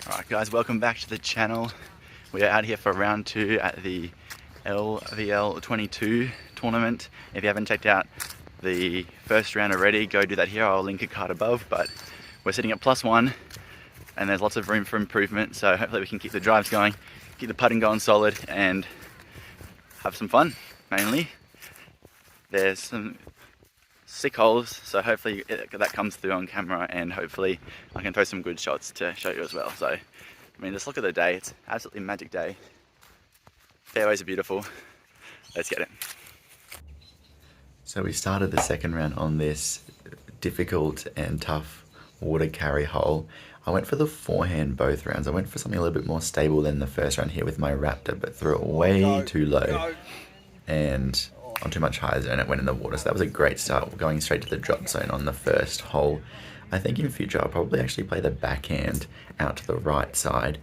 Alright guys, welcome back to the channel. We are out here for round 2 at the LVL 22 tournament. If you haven't checked out the first round already, go do that here. I'll link a card above, but we're sitting at +1 and there's lots of room for improvement, so hopefully we can keep the drives going, keep the putting going solid and have some fun, mainly. There's some sick holes, so hopefully that comes through on camera, and hopefully I can throw some good shots to show you as well. So, I mean, just look at the day. It's absolutely magic day. Fairways are beautiful. Let's get it. So we started the second round on this difficult and tough water carry hole. I went for the forehand both rounds. I went for something a little bit more stable than the first round here with my Raptor, but threw it way too low and on too much higher zone, it went in the water. So that was a great start, going straight to the drop zone on the first hole. I think in future I'll probably actually play the backhand out to the right side.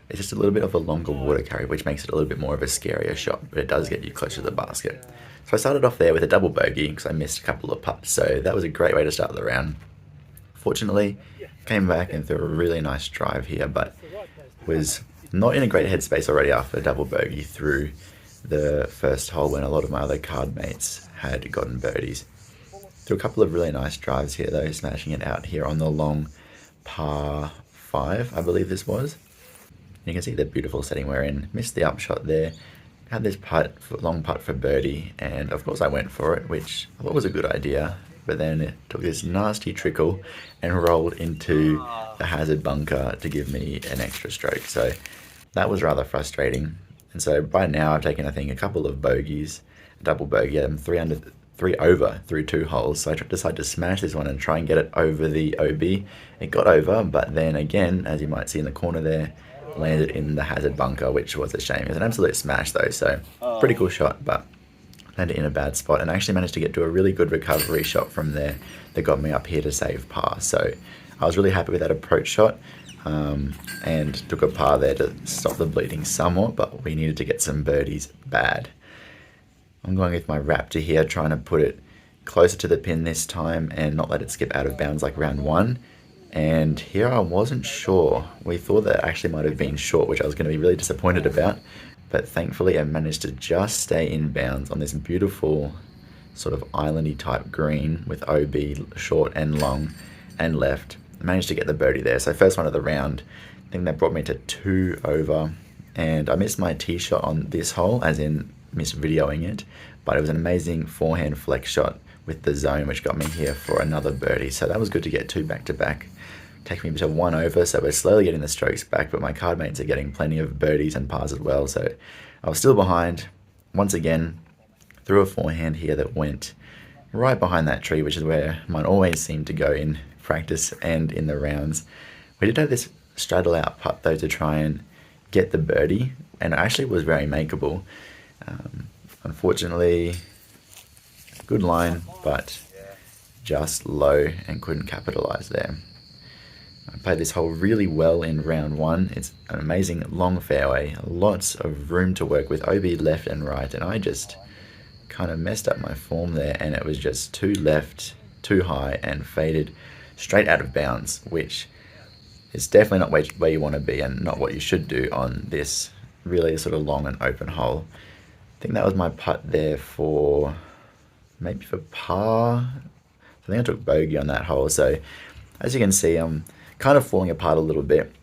It's just a little bit of a longer water carry, which makes it a little bit more of a scarier shot, but it does get you closer to the basket. So I started off there with a double bogey because I missed a couple of putts, so that was a great way to start the round. Fortunately, came back and threw a really nice drive here, but was not in a great headspace already after a double bogey through the first hole when a lot of my other card mates had gotten birdies. Threw a couple of really nice drives here though, smashing it out here on the long par 5, I believe this was. And you can see the beautiful setting we're in. Missed the upshot there. Had this long putt for birdie, and of course I went for it, which I thought was a good idea. But then it took this nasty trickle and rolled into the hazard bunker to give me an extra stroke. So that was rather frustrating. And so by now I've taken, I think, a couple of bogeys, a double bogey, I'm 3 over through 2 holes. So I decided to smash this one and try and get it over the OB. It got over, but then again, as you might see in the corner there, landed in the hazard bunker, which was a shame. It was an absolute smash though, so pretty cool shot, but landed in a bad spot, and I actually managed to get to a really good recovery shot from there that got me up here to save par. So I was really happy with that approach shot. And took a par there to stop the bleeding somewhat, but we needed to get some birdies bad. I'm going with my Raptor here, trying to put it closer to the pin this time and not let it skip out of bounds like round 1. And here I wasn't sure. We thought that actually might have been short, which I was going to be really disappointed about, but thankfully I managed to just stay in bounds on this beautiful sort of islandy type green with OB short and long and left. Managed to get the birdie there. So first one of the round, I think that brought me to 2 over, and I missed my tee shot on this hole, as in missed videoing it, but it was an amazing forehand flex shot with the zone, which got me here for another birdie. So that was good to get 2 back to back, taking me to 1 over. So we're slowly getting the strokes back, but my card mates are getting plenty of birdies and pars as well. So I was still behind once again. Threw a forehand here that went right behind that tree, which is where mine always seemed to go in practice and in the rounds. We did have this straddle out putt though to try and get the birdie, and it actually was very makeable. Unfortunately, good line, but just low and couldn't capitalize there. I played this hole really well in round 1. It's an amazing long fairway, lots of room to work with, OB left and right, and I just kind of messed up my form there, and it was just too left, too high, and faded straight out of bounds, which is definitely not where you want to be and not what you should do on this really sort of long and open hole. I think that was my putt there for maybe for par. I think I took bogey on that hole. So as you can see, I'm kind of falling apart a little bit.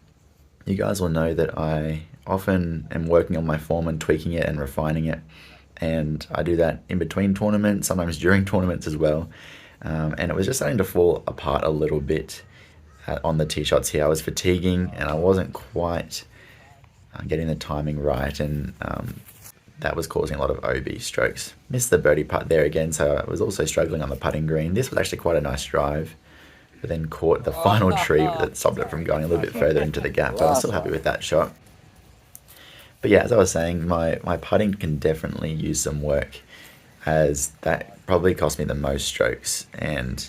You guys will know that I often am working on my form and tweaking it and refining it, and I do that in between tournaments, sometimes during tournaments as well. And it was just starting to fall apart a little bit on the tee shots here. I was fatiguing and I wasn't quite getting the timing right, and that was causing a lot of OB strokes. Missed the birdie putt there again, so I was also struggling on the putting green. This was actually quite a nice drive, but then caught the final tree that stopped it from going a little bit further into the gap, but I was still happy with that shot. But yeah, as I was saying, my putting can definitely use some work, as that probably cost me the most strokes and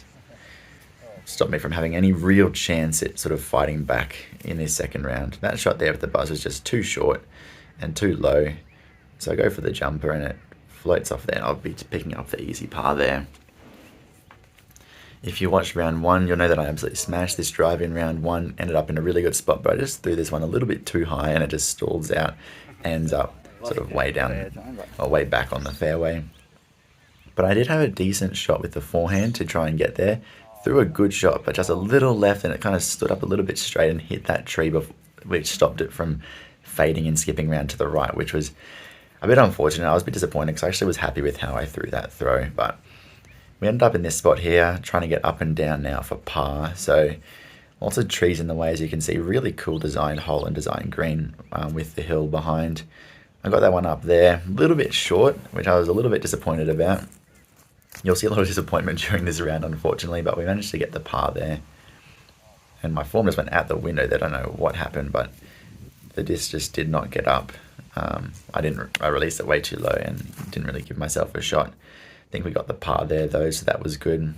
stopped me from having any real chance at sort of fighting back in this second round. That shot there with the buzz was just too short and too low, so I go for the jumper and it floats off there, and I'll be picking up the easy par there. If you watched round one, you'll know that I absolutely smashed this drive in round one, ended up in a really good spot, but I just threw this one a little bit too high and it just stalls out, ends up sort of way down, or way back on the fairway. But I did have a decent shot with the forehand to try and get there. Threw a good shot, but just a little left and it kind of stood up a little bit straight and hit that tree, which stopped it from fading and skipping round to the right, which was a bit unfortunate. I was a bit disappointed because I actually was happy with how I threw that throw, but we ended up in this spot here, trying to get up and down now for par. So lots of trees in the way, as you can see. Really cool designed hole and designed green with the hill behind. I got that one up there, a little bit short, which I was a little bit disappointed about. You'll see a lot of disappointment during this round, unfortunately, but we managed to get the par there. And my form just went out the window. I don't know what happened, but the disc just did not get up. I released it way too low and didn't really give myself a shot. I think we got the par there though, so that was good.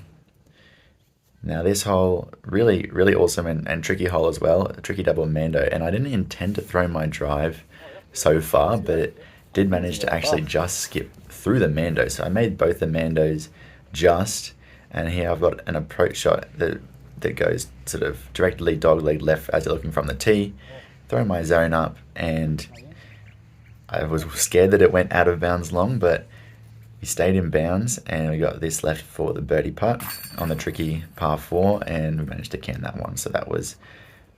Now this hole, really, really awesome and tricky hole as well, a tricky double mando, and I didn't intend to throw my drive so far, but it did manage to actually just skip through the mando. So I made both the mandos just, and here I've got an approach shot that goes sort of directly dogleg left as you're looking from the tee, throw my zone up, and I was scared that it went out of bounds long, but he stayed in bounds, and we got this left for the birdie putt on the tricky par 4, and we managed to can that one. So that was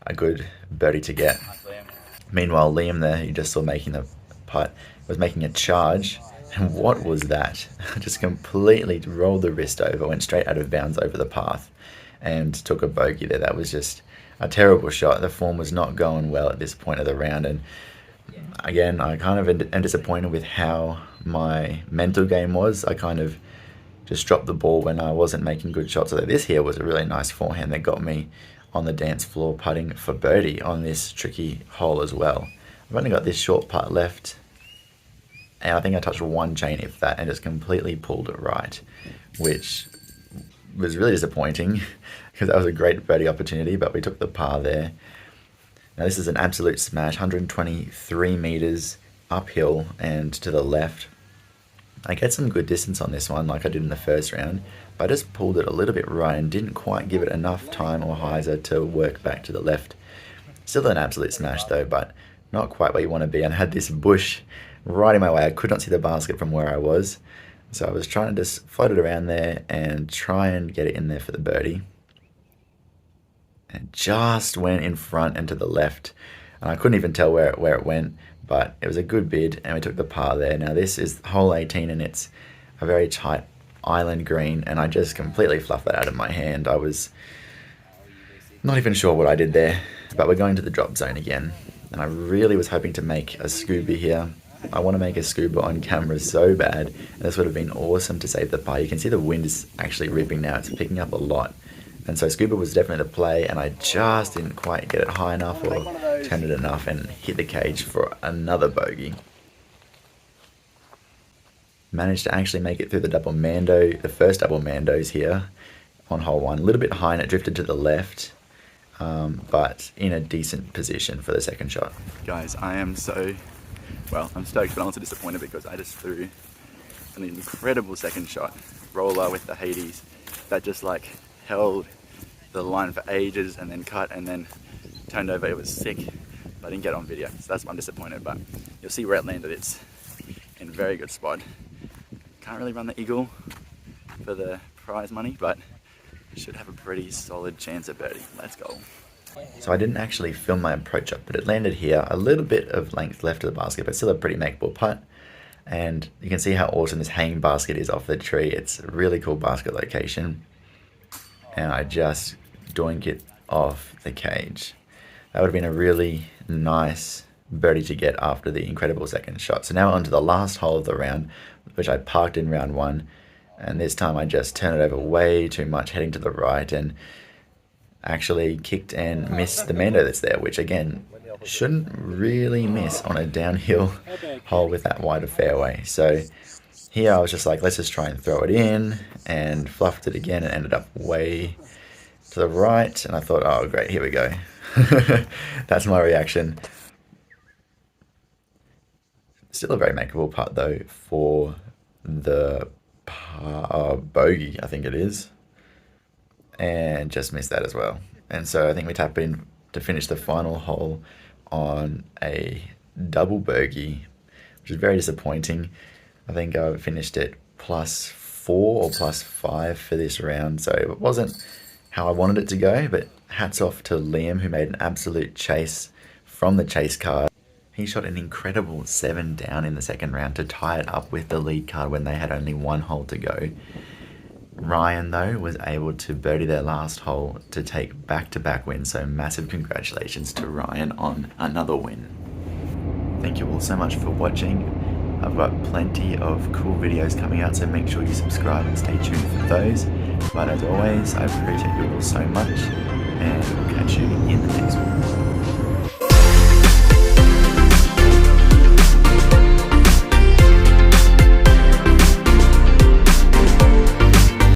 a good birdie to get. Meanwhile, Liam there, you just saw making the putt, was making a charge, and what was that? Just completely rolled the wrist over, went straight out of bounds over the path, and took a bogey there. That was just a terrible shot. The form was not going well at this point of the round, and again, I kind of am disappointed with how my mental game was. I kind of just dropped the ball when I wasn't making good shots. So this here was a really nice forehand that got me on the dance floor putting for birdie on this tricky hole as well. I've only got this short putt left, and I think I touched one chain if that, and just completely pulled it right, which was really disappointing because that was a great birdie opportunity, but we took the par there. Now this is an absolute smash, 123 meters uphill and to the left. I get some good distance on this one like I did in the first round, but I just pulled it a little bit right and didn't quite give it enough time or hyzer to work back to the left. Still an absolute smash though, but not quite where you want to be. And I had this bush right in my way. I could not see the basket from where I was. So I was trying to just float it around there and try and get it in there for the birdie. And just went in front and to the left. And I couldn't even tell where it went, but it was a good bid and we took the par there. Now this is hole 18 and it's a very tight island green, and I just completely fluffed that out of my hand. I was not even sure what I did there, but we're going to the drop zone again. And I really was hoping to make a scuba here. I want to make a scuba on camera so bad, and this would have been awesome to save the par. You can see the wind is actually ripping now, it's picking up a lot. And so scuba was definitely the play, and I just didn't quite get it high enough or turn it enough and hit the cage for another bogey. Managed to actually make it through the double mando, the first double mandos here on hole 1. A little bit high and it drifted to the left, but in a decent position for the second shot. Guys, I am I'm stoked, but I'm also disappointed because I just threw an incredible second shot, roller with the Hades, that just like held the line for ages and then cut and then turned over. It was sick, but I didn't get it on video, so that's why I'm disappointed. But you'll see where it landed. It's in a very good spot. Can't really run the eagle for the prize money, but should have a pretty solid chance at birdie. Let's go. So I didn't actually film my approach up, but it landed here, a little bit of length left of the basket, but still a pretty makeable putt. And you can see how awesome this hanging basket is off the tree. It's a really cool basket location. And I just doink it off the cage. That would have been a really nice birdie to get after the incredible second shot. So now on to the last hole of the round, which I parked in round 1. And this time I just turned it over way too much, heading to the right, and actually kicked and missed the mando that's there, which again, shouldn't really miss on a downhill hole with that wider fairway. So here I was just like, let's just try and throw it in, and fluffed it again and ended up way to the right. And I thought, oh great, here we go. That's my reaction. Still a very makeable putt though for the bogey, I think it is. and just missed that as well. And so I think we tap in to finish the final hole on a double bogey, which is very disappointing. I think I finished it +4 or +5 for this round, so it wasn't how I wanted it to go, but hats off to Liam, who made an absolute chase from the chase card. He shot an incredible 7 down in the second round to tie it up with the lead card when they had only one hole to go. Ryan, though, was able to birdie their last hole to take back-to-back wins, so massive congratulations to Ryan on another win. Thank you all so much for watching. I've got plenty of cool videos coming out, so make sure you subscribe and stay tuned for those. But as always, I appreciate you all so much, and we'll catch you in the next one.